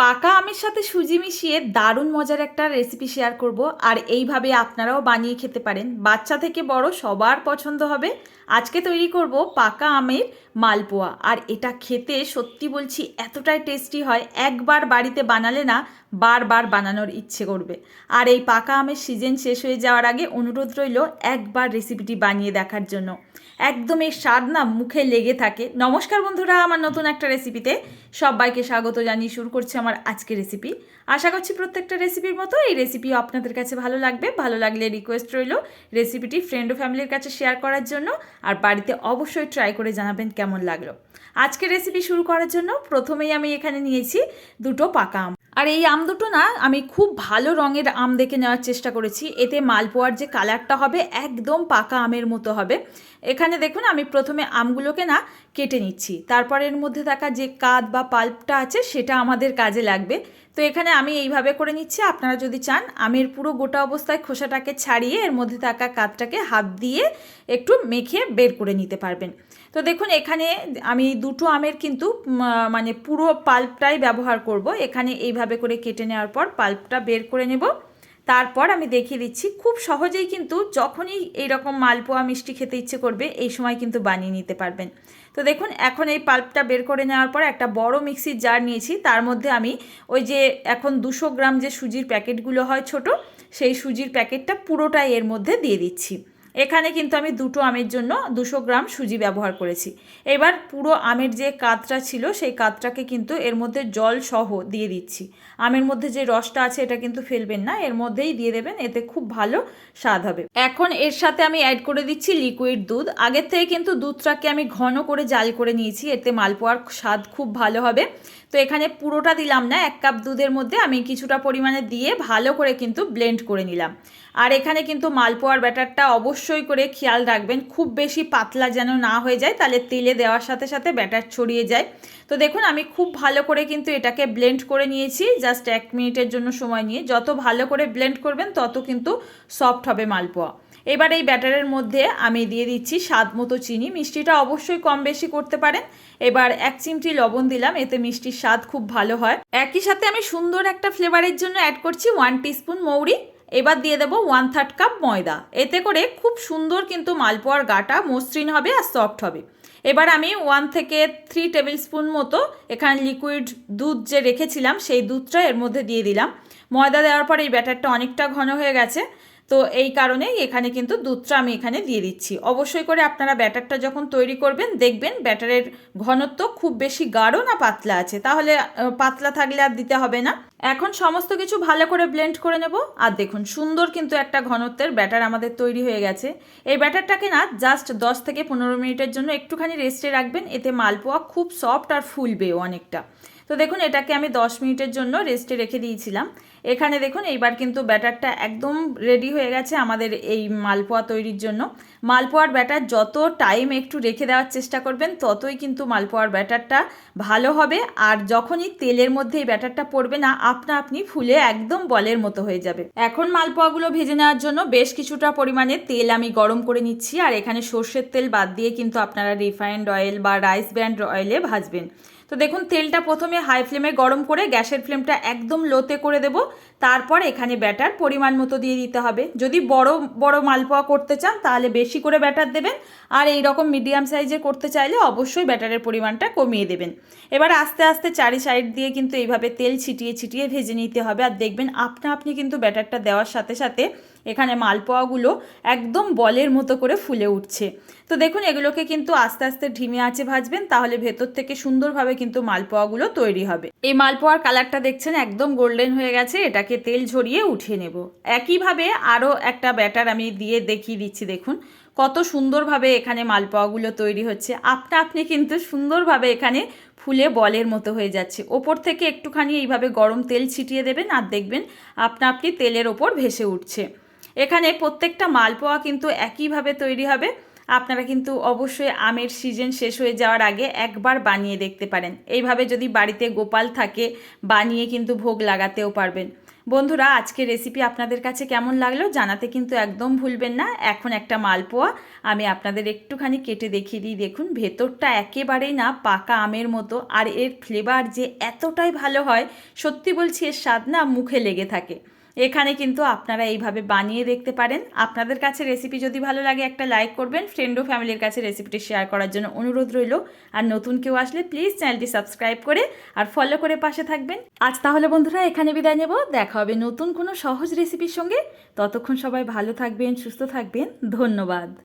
পাকা আমের সাথে সুজি মিশিয়ে দারুণ মজার একটা রেসিপি শেয়ার করব। আর এইভাবে আপনারাও বানিয়ে খেতে পারেন, বাচ্চা থেকে বড় সবার পছন্দ হবে। আজকে তৈরি করব পাকা আমের মালপোয়া, আর এটা খেতে সত্যি বলছি এতটাই টেস্টি হয়, একবার বাড়িতে বানালে না বারবার বানানোর ইচ্ছে করবে। আর এই পাকা আমের সিজন শেষ হয়ে যাওয়ার আগে অনুরোধ রইল একবার রেসিপিটি বানিয়ে দেখার জন্য। একদম এর স্বাদ না মুখে লেগে থাকে। নমস্কার বন্ধুরা, আমার নতুন একটা রেসিপিতে সবাইকে স্বাগত জানিয়ে শুরু করছি আমার আজকের রেসিপি। আশা করছি প্রত্যেকটা রেসিপির মতো এই রেসিপিও আপনাদের কাছে ভালো লাগবে। ভালো লাগলে রিকোয়েস্ট রইল রেসিপিটি ফ্রেন্ড ও ফ্যামিলির কাছে শেয়ার করার জন্য, আর বাড়িতে অবশ্যই ট্রাই করে জানাবেন কেমন লাগলো। আজকের রেসিপি শুরু করার জন্য প্রথমেই আমি এখানে নিয়েছি দুটো পাকা আম। আর এই আম দুটো না আমি খুব ভালো রঙের আম দেখে নেওয়ার চেষ্টা করেছি, এতে মালপোয়ার যে কালারটা হবে একদম পাকা আমের মতো হবে। এখানে দেখুন আমি প্রথমে আমগুলোকে না কেটে নিচ্ছি, তারপর এর মধ্যে থাকা যে কাদ বা পাল্পটা আছে সেটা আমাদের কাজে লাগবে। তো এখানে আমি এইভাবে করে নিচ্ছি। আপনারা যদি চান আমের পুরো গোটা অবস্থায় খোসাটাকে ছাড়িয়ে এর মধ্যে থাকা কাদটাকে হাত দিয়ে একটু মেখে বের করে নিতে পারবেন। তো দেখুন এখানে আমি দুটো আমের কিন্তু মানে পুরো পাল্পটাই ব্যবহার করব। এখানে এইভাবে করে কেটে নেওয়ার পর পাল্পটা বের করে নেব। তারপর আমি দেখিয়ে দিচ্ছি খুব সহজেই কিন্তু যখনই এইরকম মালপোয়া মিষ্টি খেতে ইচ্ছে করবে এই সময় কিন্তু বানিয়ে নিতে পারবেন। তো দেখুন এখন এই পাল্পটা বের করে নেওয়ার পর একটা বড় মিক্সির জার নিয়েছি, তার মধ্যে আমি ওই যে এখন 200 গ্রাম যে সুজির প্যাকেটগুলো হয় ছোট, সেই সুজির প্যাকেটটা পুরোটাই এর মধ্যে দিয়ে দিচ্ছি। এখানে কিন্তু আমি দুটো আমের জন্য 200 গ্রাম সুজি ব্যবহার করেছি। এবার পুরো আমের যে কাতটা ছিল সেই কাতটাকে কিন্তু এর মধ্যে জল সহ দিয়ে দিচ্ছি। আমের মধ্যে যে রসটা আছে এটা কিন্তু ফেলবেন না, এর মধ্যেই দিয়ে দেবেন, এতে খুব ভালো স্বাদ হবে। এখন এর সাথে আমি অ্যাড করে দিচ্ছি লিকুইড দুধ। আগের থেকে কিন্তু দুধটাকে আমি ঘন করে জাল করে নিয়েছি, এতে মালপোয়ার স্বাদ খুব ভালো হবে। তো এখানে পুরোটা দিলাম না, 1 কাপ দুধের মধ্যে আমি কিছুটা পরিমাণে দিয়ে ভালো করে কিন্তু ব্লেন্ড করে নিলাম। আর এখানে কিন্তু মালপোয়ার ব্যাটারটা অবশ্যই করে খেয়াল রাখবেন খুব বেশি পাতলা যেন না হয়ে যায়, তাহলে তেলে দেওয়ার সাথে সাথে ব্যাটার ছড়িয়ে যায়। তো দেখুন আমি খুব ভালো করে কিন্তু এটাকে ব্লেন্ড করে নিয়েছি, জাস্ট 1 মিনিটের জন্য সময় নিয়ে। যত ভালো করে ব্লেন্ড করবেন তত কিন্তু সফট হবে মালপোয়া। এবার এই ব্যাটারের মধ্যে আমি দিয়ে দিচ্ছি স্বাদ মতো চিনি, মিষ্টিটা অবশ্যই কম বেশি করতে পারেন। এবার 1 চিমটি লবণ দিলাম, এতে মিষ্টির স্বাদ খুব ভালো হয়। একই সাথে আমি সুন্দর একটা ফ্লেভারের জন্য অ্যাড করছি 1 টিস্পুন মৌরি। এবার দিয়ে দেবো 1/3 কাপ ময়দা। এতে করে খুব সুন্দর কিন্তু মালপোয়ার গাটা মসৃণ হবে আর সফট হবে। এবার আমি 1 থেকে 3 টেবিল স্পুন মতো এখানে লিকুইড দুধ যে রেখেছিলাম সেই দুধটা এর মধ্যে দিয়ে দিলাম। ময়দা দেওয়ার পর এই ব্যাটারটা অনেকটা ঘন হয়ে গেছে, তো এই কারণেই এখানে কিন্তু দুধটা আমি এখানে দিয়ে দিচ্ছি। অবশ্যই করে আপনারা ব্যাটারটা যখন তৈরি করবেন দেখবেন ব্যাটারের ঘনত্ব খুব বেশি গাঢ় না পাতলা আছে, তাহলে পাতলা থাকলে আর দিতে হবে না। এখন সমস্ত কিছু ভালো করে ব্লেন্ড করে নেব। আর দেখুন সুন্দর কিন্তু একটা ঘনত্বের ব্যাটার আমাদের তৈরি হয়ে গেছে। এই ব্যাটারটাকে না জাস্ট 10 থেকে 15 মিনিটের জন্য একটুখানি রেস্টে রাখবেন, এতে মালপোয়া খুব সফট আর ফুলবেও অনেকটা। তো দেখুন এটাকে আমি 10 মিনিটের জন্য রেস্টে রেখে দিয়েছিলাম। এখানে দেখুন এইবার কিন্তু ব্যাটারটা একদম রেডি হয়ে গেছে আমাদের এই মালপোয়া তৈরির জন্য। মালপোয়ার ব্যাটার যত টাইম একটু রেখে দেওয়ার চেষ্টা করবেন ততই কিন্তু মালপোয়ার ব্যাটারটা ভালো হবে। আর যখনই তেলের মধ্যে এই ব্যাটারটা পড়বে না আপনা আপনি ফুলে একদম বলের মতো হয়ে যাবে। এখন মালপোয়াগুলো ভেজে নেওয়ার জন্য বেশ কিছুটা পরিমাণে তেল আমি গরম করে নিচ্ছি। আর এখানে সর্ষের তেল বাদ দিয়ে কিন্তু আপনারা রিফাইন্ড অয়েল বা রাইস ব্র্যান্ড অয়েলে ভাজবেন। তো দেখুন তেলটা প্রথমে হাই ফ্লেমে গরম করে গ্যাসের ফ্লেমটা একদম লোতে করে দেব। তারপর এখানে ব্যাটার পরিমাণ মতো দিয়ে দিতে হবে। যদি বড় বড় মালপোয়া করতে চান তাহলে বেশি করে ব্যাটার দেবেন, আর এই রকম মিডিয়াম সাইজের করতে চাইলে অবশ্যই ব্যাটারের পরিমাণটা কমিয়ে দেবেন। এবার আস্তে আস্তে চারি সাইড দিয়ে কিন্তু এইভাবে তেল ছিটিয়ে ছিটিয়ে ভেজে নিতে হবে। আর দেখবেন আপনা আপনি কিন্তু ব্যাটারটা দেওয়ার সাথে সাথে এখানে মালপোয়াগুলো একদম বলের মতো করে ফুলে উঠছে। তো দেখুন এগুলোকে কিন্তু আস্তে আস্তে ধিমে আঁচে ভাজবেন, তাহলে ভেতর থেকে সুন্দরভাবে কিন্তু মালপোয়াগুলো তৈরি হবে। এই মালপোয়ার কালারটা দেখছেন একদম গোল্ডেন হয়ে গেছে, এটাকে তেল ঝরিয়ে উঠিয়ে নেব। একইভাবে আরও একটা ব্যাটার আমি দিয়ে দেখিয়ে দিচ্ছি। দেখুন কত সুন্দরভাবে এখানে মালপোয়াগুলো তৈরি হচ্ছে, আপনা আপনি কিন্তু সুন্দরভাবে এখানে ফুলে বলের মতো হয়ে যাচ্ছে। ওপর থেকে একটুখানি এইভাবে গরম তেল ছিটিয়ে দেবেন আর দেখবেন আপনা আপনি তেলের ওপর ভেসে উঠছে। এখানে প্রত্যেকটা মালপোয়া কিন্তু একইভাবে তৈরি হবে। আপনারা কিন্তু অবশ্যই আমের সিজন শেষ হয়ে যাওয়ার আগে একবার বানিয়ে দেখতে পারেন। এইভাবে যদি বাড়িতে গোপাল থাকে বানিয়ে কিন্তু ভোগ লাগাতেও পারবেন। বন্ধুরা, আজকের রেসিপি আপনাদের কাছে কেমন লাগলো জানাতে কিন্তু একদম ভুলবেন না। এখন একটা মালপোয়া আমি আপনাদের একটুখানি কেটে দেখিয়ে দিই। দেখুন, ভেতরটা একেবারেই না পাকা আমের মতো, আর এর ফ্লেভার যে এতটাই ভালো হয়, সত্যি বলছি এর স্বাদ না মুখে লেগে থাকে। এখানে কিন্তু আপনারা এইভাবে বানিয়ে দেখতে পারেন। আপনাদের কাছে রেসিপি যদি ভালো লাগে একটা লাইক করবেন, ফ্রেন্ড ও ফ্যামিলির কাছে রেসিপিটি শেয়ার করার জন্য অনুরোধ রইল। আর নতুন কেউ আসলে প্লিজ চ্যানেলটি সাবস্ক্রাইব করে আর ফলো করে পাশে থাকবেন। আজ তাহলে বন্ধুরা এখানে বিদায় নেব। দেখা হবে নতুন কোনো সহজ রেসিপির সঙ্গে। ততক্ষণ সবাই ভালো থাকবেন, সুস্থ থাকবেন। ধন্যবাদ।